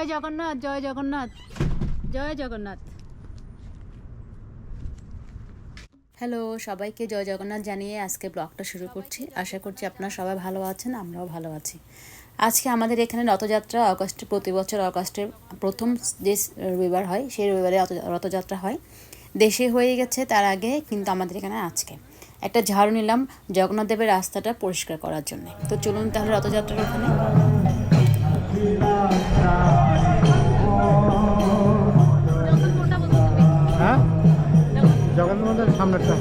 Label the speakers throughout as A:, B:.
A: জয় জগন্নাথ, জয় জগন্নাথ, জয় Jagannath. Hello সবাইকে জয় জগন্নাথ জানিয়ে আজকে ব্লগটা শুরু করছি। আশা করছি আপনারা সবাই ভালো আছেন, আমরাও ভালো আছি। আজকে আমাদের এখানে রথযাত্রা প্রতি বছর অগাস্টের প্রথম যে রবিবার হয় সেই রবিবারে রথযাত্রা হয়। দেশে হয়ে গেছে তার আগে, কিন্তু আমাদের এখানে আজকে একটা ঝাড়ু নিলাম জগন্নাথ দেবের রাস্তাটা পরিষ্কার করার জন্য। তো চলুন তাহলে রথযাত্রার ওখানে।
B: হ্যাঁ, জগন্নাথের সামনেরটা,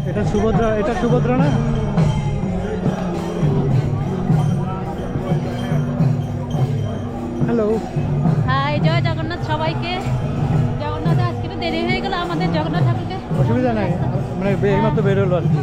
B: এটা সুভদ্রা, এটা সুভদ্রা না? হ্যালো,
A: হাই, জয় জগন্নাথ সবাইকে। জগন্নাথ আজকে তো দেরি হয়ে গেল আমাদের জগন্নাথ ঠাকুরকে।
B: অসুবিধা নাই, মানে এইমাত্র বেরোলো আর কি।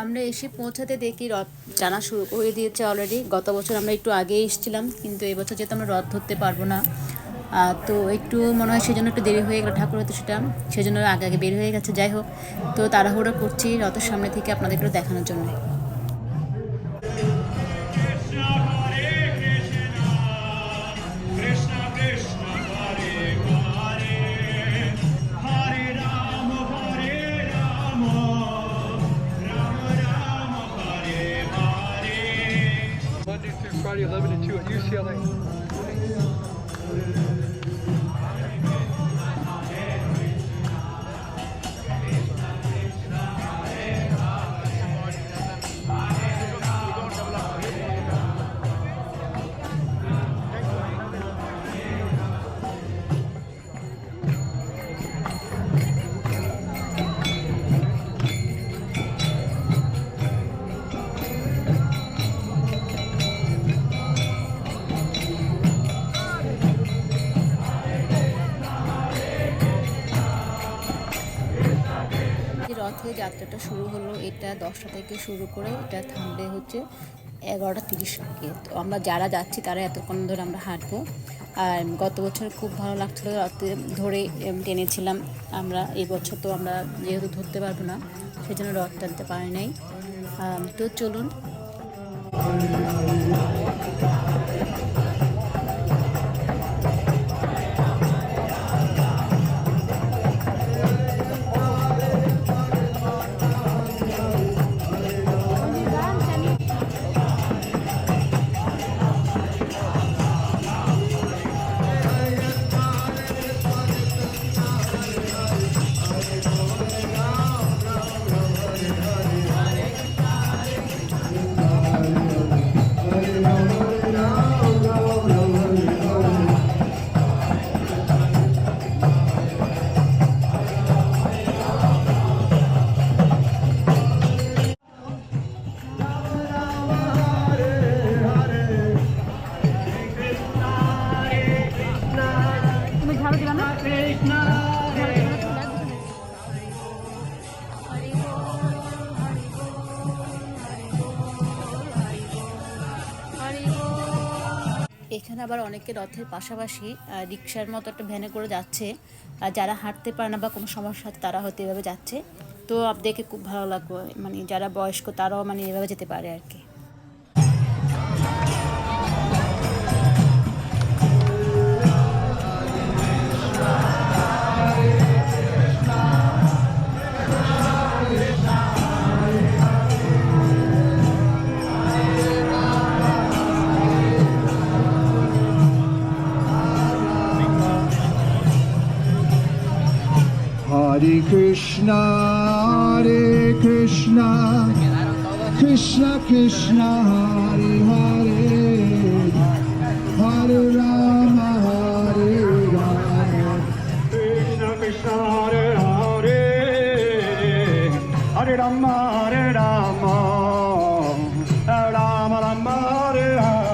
A: আমরা এসে পৌঁছাতে দেখি রথ টানা শুরু করে দিয়েছে অলরেডি। গত বছর আমরা একটু আগে এসেছিলাম, কিন্তু এবছর যেহেতু আমরা রথ ধরতে পারবো না, তো একটু মনে হয় সেজন্য একটু দেরি হয়ে গেল ঠাকুর হয়তো, সেজন্য আগে আগে বের হয়ে গেছে। যাই হোক, তো তাড়াহুড়ো করছি রথের সামনে থেকে আপনাদেরকে দেখানোর জন্য।
C: Monday through Friday, 11 to 2 at UCLA.
A: রথে যাত্রাটা শুরু হলো, এটা 10টা থেকে শুরু করে এটা থামবে হচ্ছে 11:30 থেকে। তো আমরা যারা যাচ্ছি তারা এতক্ষণ ধরে আমরা হাঁটবো। আর গত বছর খুব ভালো লাগছিলো, রথে ধরে টেনেছিলাম আমরা। এই বছর তো আমরা যেহেতু ধরতে পারবো না, সেজন্য রথ টানতে পারি নাই। তো চলুন। এখানে আবার অনেকে রথের পাশাপাশি রিক্সার মতো একটা ভ্যানে করে যাচ্ছে। আর যারা হাঁটতে পারে না বা কোনো সমস্যা আছে তারা হয়তো এভাবে যাচ্ছে। তো দেখে খুব ভালো লাগলো, মানে যারা বয়স্ক তারাও মানে এভাবে যেতে পারে আর কি।
D: Hare Krishna, Hare Krishna, Krishna Krishna, Hare Hare, Hare Rama, Hare Rama,
B: Krishna Krishna Hare Hare, Hare Rama Hare Rama, Rama Rama Hare Hare.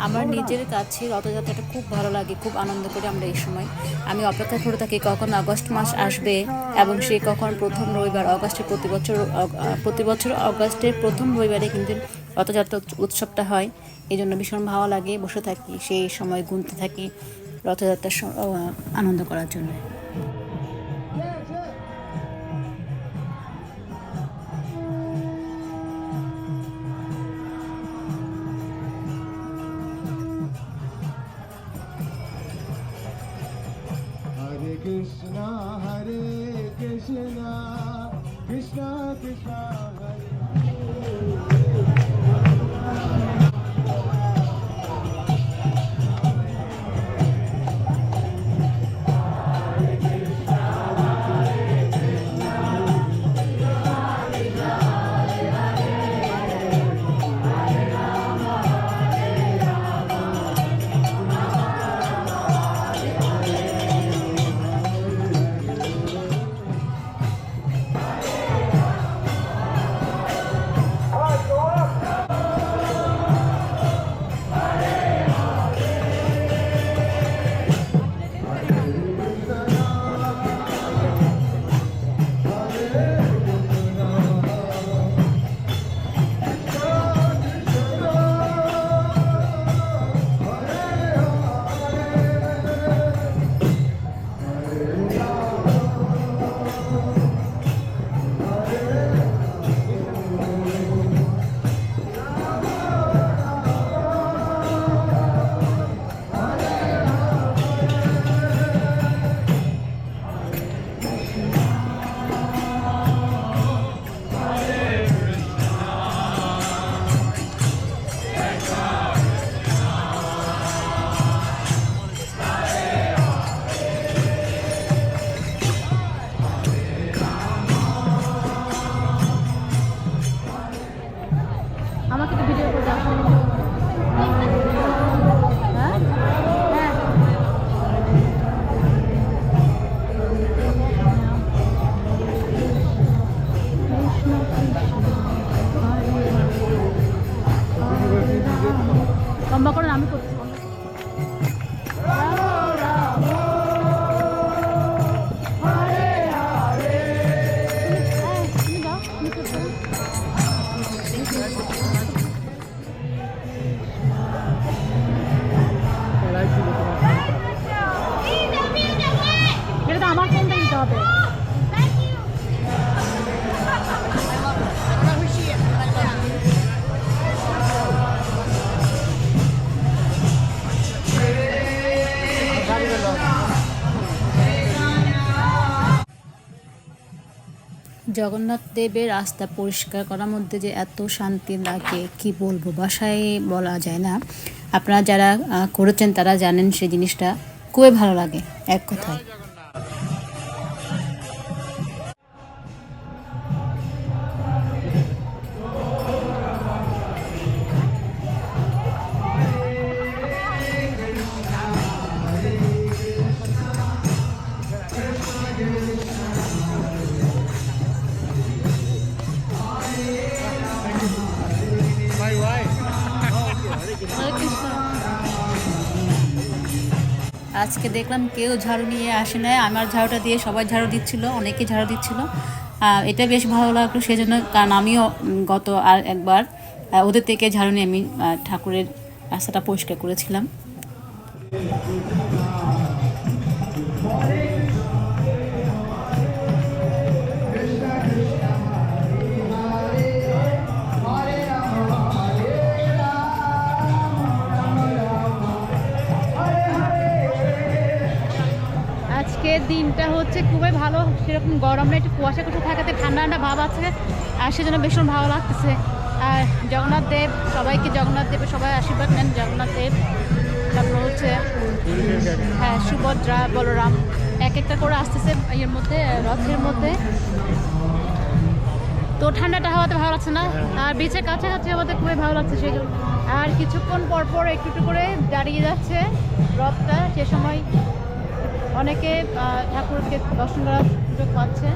A: আমার নিজের কাছে রথযাত্রাটা খুব ভালো লাগে, খুব আনন্দ করে আমরা এই সময়। আমি অপেক্ষা করে থাকি কখন আগস্ট মাস আসবে এবং সে কখন প্রথম রবিবার। অগাস্টের প্রতি বছর অগাস্টের প্রথম রবিবারে কিন্তু রথযাত্রা উৎসবটা হয়। এই জন্য ভীষণ ভালো লাগে, বসে থাকি সেই সময় গুনতে থাকি রথযাত্রার আনন্দ করার জন্য।
D: Hare Krishna, Krishna Krishna, Hare
A: আমাকে তো ভিডিও করে দাও। হ্যাঁ হ্যাঁ লম্বা করে আমি করছি। এটা তো আমার ফোনটা দিতে হবে। জগন্নাথ দেবের রাস্তা পরিষ্কার করার মধ্যে যে এত শান্তি লাগে কি বলবো, বাসায় বলা যায় না। আপনারা যারা করেছেন তারা জানেন সেই জিনিসটা খুবই ভালো লাগে এক কথায়। আজকে দেখলাম কেউ ঝাড়ু নিয়ে আসে নাই, আমার ঝাড়ুটা দিয়ে সবাই ঝাড়ু দিচ্ছিল, অনেকে ঝাড়ু দিচ্ছিল। এটা বেশ ভালো লাগলো সেজন্য, কারণ আমিও গত আর একবার ওদের থেকে ঝাড়ু নিয়ে আমি ঠাকুরের রাস্তাটা পরিষ্কার করেছিলাম। আজকের দিনটা হচ্ছে খুবই ভালো, সেরকম গরম না, একটু কুয়াশা কুয়াশা থাকাতে ঠান্ডা ঠান্ডা ভাব আছে, আর সেজন্য ভীষণ ভালো লাগতেছে। আর জগন্নাথ দেব, সবাইকে জগন্নাথ দেবের সবাই আশীর্বাদ নেন। জগন্নাথ দেব, তারপর হচ্ছে হ্যাঁ সুভদ্রা, বলরাম এক একটা করে আসতেছে এর মধ্যে, রথের মধ্যে। তো ঠান্ডাটা হওয়াতে ভালো লাগছে না, আর বিচের কাছাকাছি হওয়াতে খুবই ভালো লাগছে সেই জন্য। আর কিছুক্ষণ পর পর একটু একটু করে দাঁড়িয়ে যাচ্ছে রথটা, সে সময় অনেকে ঠাকুরকে দর্শন করার সুযোগ পাচ্ছে।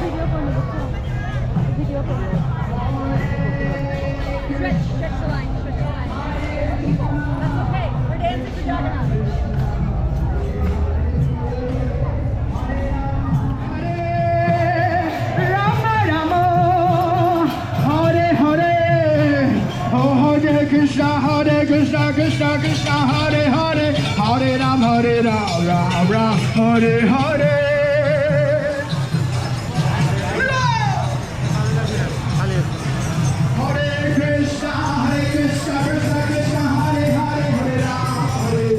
A: ভিডিও করে
B: Hare Krishna, Krishna Krishna, Hare Hare, Hare Ram, Ram Ram, Hare Hare. Hare Krishna, Krishna Krishna, Hare Hare, Hare Ram,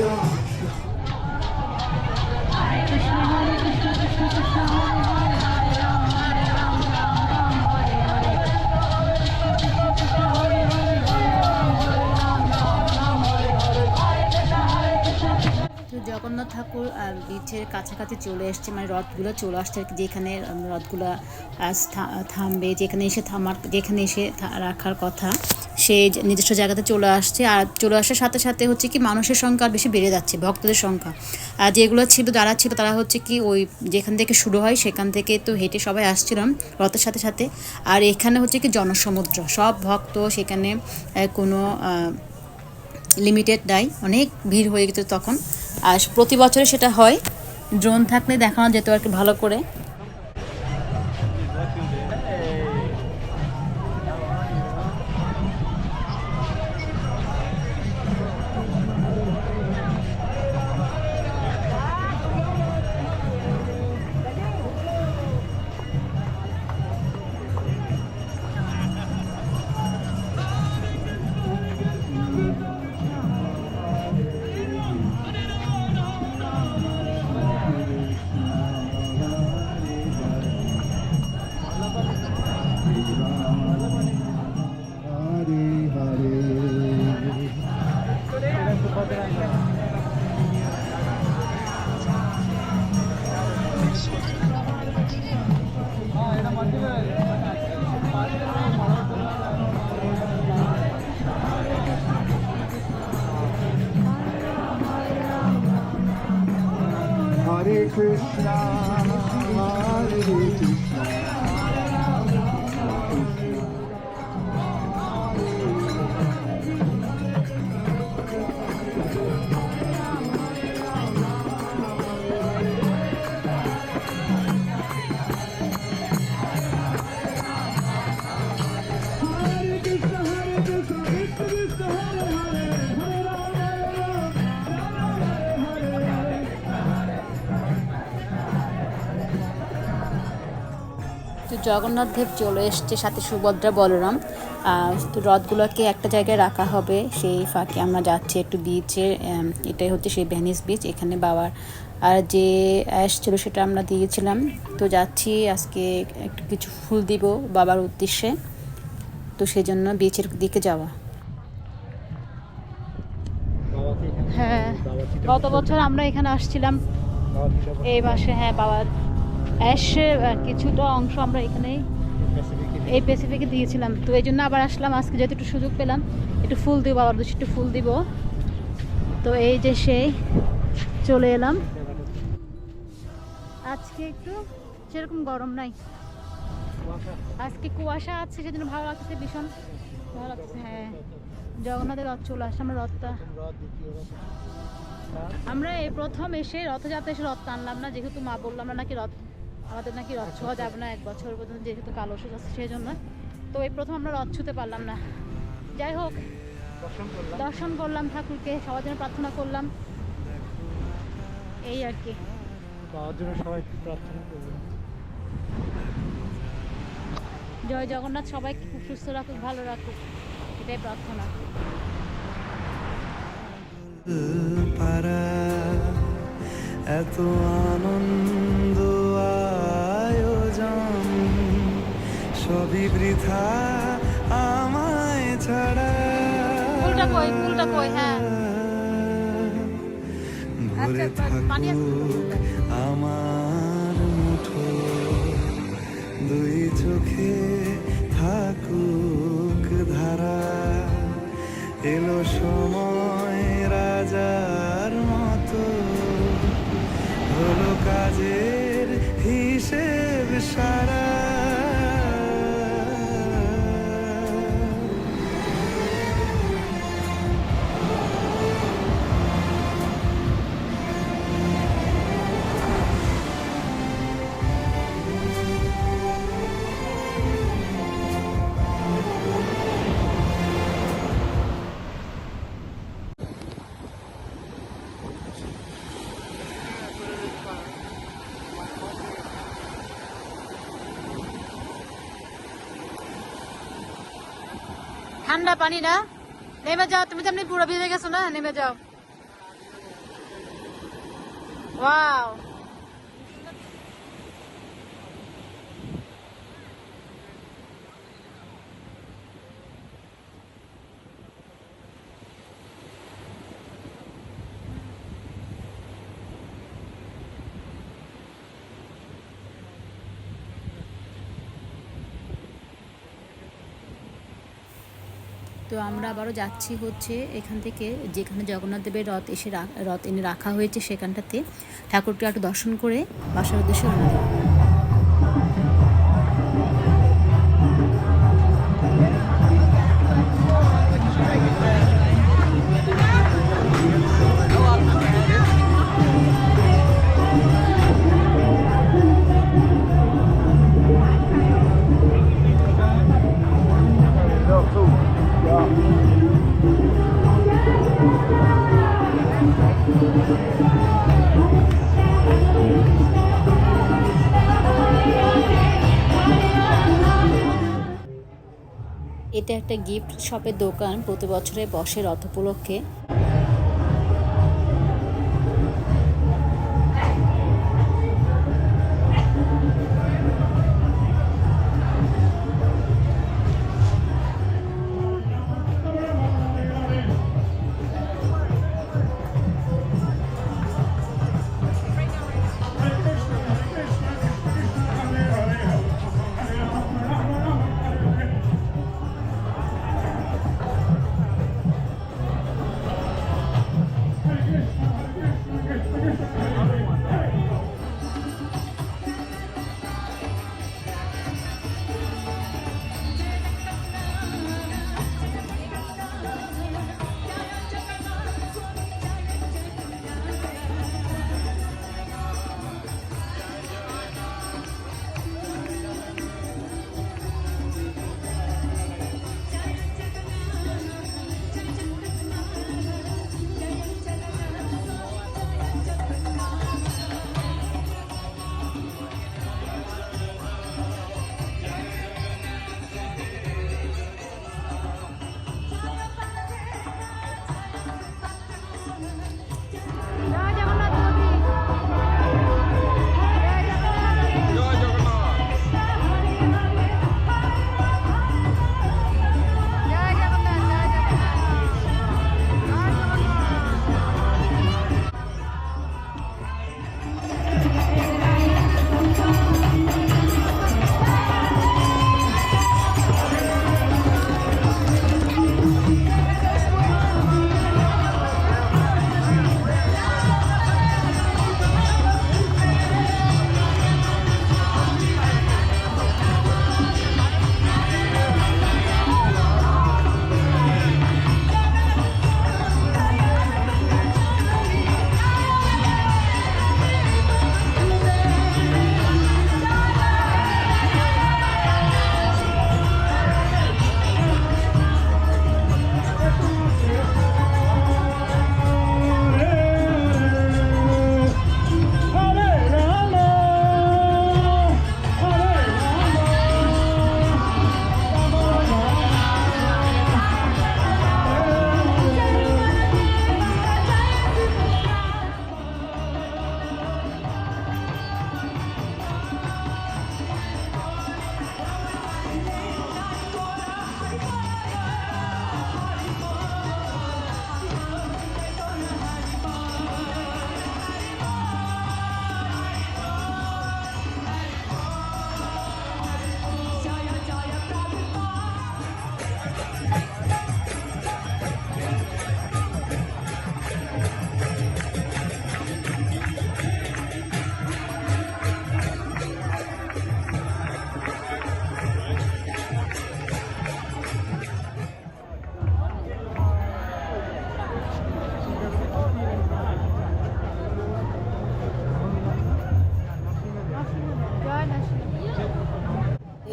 B: Ram.
A: তো জগন্নাথ ঠাকুর বিচের কাছাকাছি চলে এসছে, মানে রথগুলো চলে আসছে আর কি, যেখানে রথগুলো থামবে, যেখানে এসে যেখানে এসে রাখার কথা সেই নির্দিষ্ট জায়গাতে চলে আসছে। আর চলে আসার সাথে সাথে হচ্ছে কি মানুষের সংখ্যা আর বেশি বেড়ে যাচ্ছে, ভক্তদের সংখ্যা। আর যেগুলো ছিল যারা ছিল তারা হচ্ছে কি ওই যেখান থেকে শুরু হয় সেখান থেকে তো হেঁটে সবাই আসছিলাম রথের সাথে সাথে। আর এখানে হচ্ছে কি জনসমুদ্র, সব ভক্ত, সেখানে কোনো লিমিটেড নাই, অনেক ভিড় হয়ে গেছে তখন। আর প্রতি বছরে সেটা হয়, ড্রোন থাকলে দেখানো যেত আর কি ভালো করে।
D: Hare Hare. Hare Krishna, Hare Krishna. Hare Krishna, Hare Krishna, Krishna Krishna, Hare Hare, Hare Ram, Hare Hare.
A: তো জগন্নাথ দেব চলে এসছে, সাথে সুভদ্রা বলরাম। তো রথগুলোকে একটা জায়গায় রাখা হবে, সেই ফাঁকে আমরা যাচ্ছি একটু বিচে। এটাই হচ্ছে সেই ভেনিস বিচ, এখানে বাবার আর যে অ্যাশ ছিল সেটা আমরা দিয়েছিলাম। তো যাচ্ছি আজকে একটু কিছু ফুল দিব বাবার উদ্দেশ্যে, তো সেই জন্য বিচের দিকে যাওয়া। হ্যাঁ, গত বছর আমরা এখানে আসছিলাম এই মাসে। হ্যাঁ, বাবার অ্যাশের কিছুটা অংশ আমরা এখানে এই প্যাসিফিকে দিয়েছিলাম, তো এই জন্য আবার আসলাম আজকে, যেহেতু একটু সুযোগ পেলাম একটু ফুল দিব, বাবার উদ্দেশ্যে একটু ফুল দিব। তো এই যে সেই চলে এলাম। আজকে একটু সেরকম গরম নাই, আজকে কুয়াশা আছে, সেজন্য ভালো লাগছে, ভীষণ ভালো লাগছে। হ্যাঁ, জগন্নাথের রথ চলে আসছে, আমরা রথটা আমরা এই প্রথম এসে রথযাত্রা এসে রথ টানলাম না, যেহেতু মা বললাম না নাকি রথ আমাদের নাকি রথ ছোঁয়া যাবে না 1 বছর পর্যন্ত, যেহেতু কালো ওষুধ আছে সেই জন্য। তো এই প্রথম আমরা রথ ছুঁতে পারলাম না। যাই হোক, দর্শন করলাম ঠাকুরকে, সবার জন্য প্রার্থনা করলাম, এই আর কি।
B: পাওয়ার জন্য সবাই প্রার্থনা করবেন।
A: জয় জগন্নাথ, সবাইকে খুব সুস্থ রাখুক, ভালো রাখুক, এটাই প্রার্থনা।
E: পারা এত আনন্দ আয়োজন সবই বৃথা আমায় ছাড়া।
A: ফুলটা কই? হ্যাঁ,
E: ভরে থাকুক আমার মুঠো, দুই চোখে থাকুক ধারা। এলো সময় রাজার মতো, হলো কাজের হিসেব সারা।
A: ঠান্ডা পানি না, নেমে যাও, তুমি তো এমনি পুরো ভিজে গেছো না, নেমে যাও। ওয়াও, তো আমরা আবারও যাচ্ছি হচ্ছে এখান থেকে, যেখানে জগন্নাথ দেবের রথ রথ এনে রাখা হয়েছে সেখানটাতে ঠাকুরকে একটু দর্শন করে বাসার উদ্দেশ্যে রওনা দেব। এটা একটা গিফট শপের দোকান, প্রতি বছরে বসে রথ উপলক্ষে।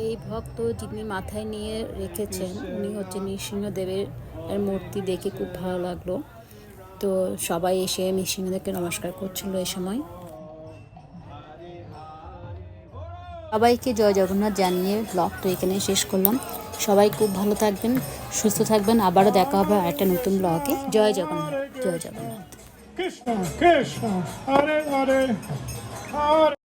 A: এই ভক্ত যিনি মাথায় নিয়ে রেখেছেন উনি হচ্ছে নৃসিংহদেবের মূর্তি, দেখে খুব ভালো লাগলো। তো সবাই এসে নৃসিংহদেবকে নমস্কার করছিল এই সময়। সবাইকে জয় জগন্নাথ জানিয়ে ব্লগটা এখানে শেষ করলাম। সবাই খুব ভালো থাকবেন, সুস্থ থাকবেন। আবারও দেখা হবে আরেকটা নতুন ব্লগে। জয় জগন্নাথ, জয় Jagannath.
B: Krishna, Krishna, Hare Hare, Hare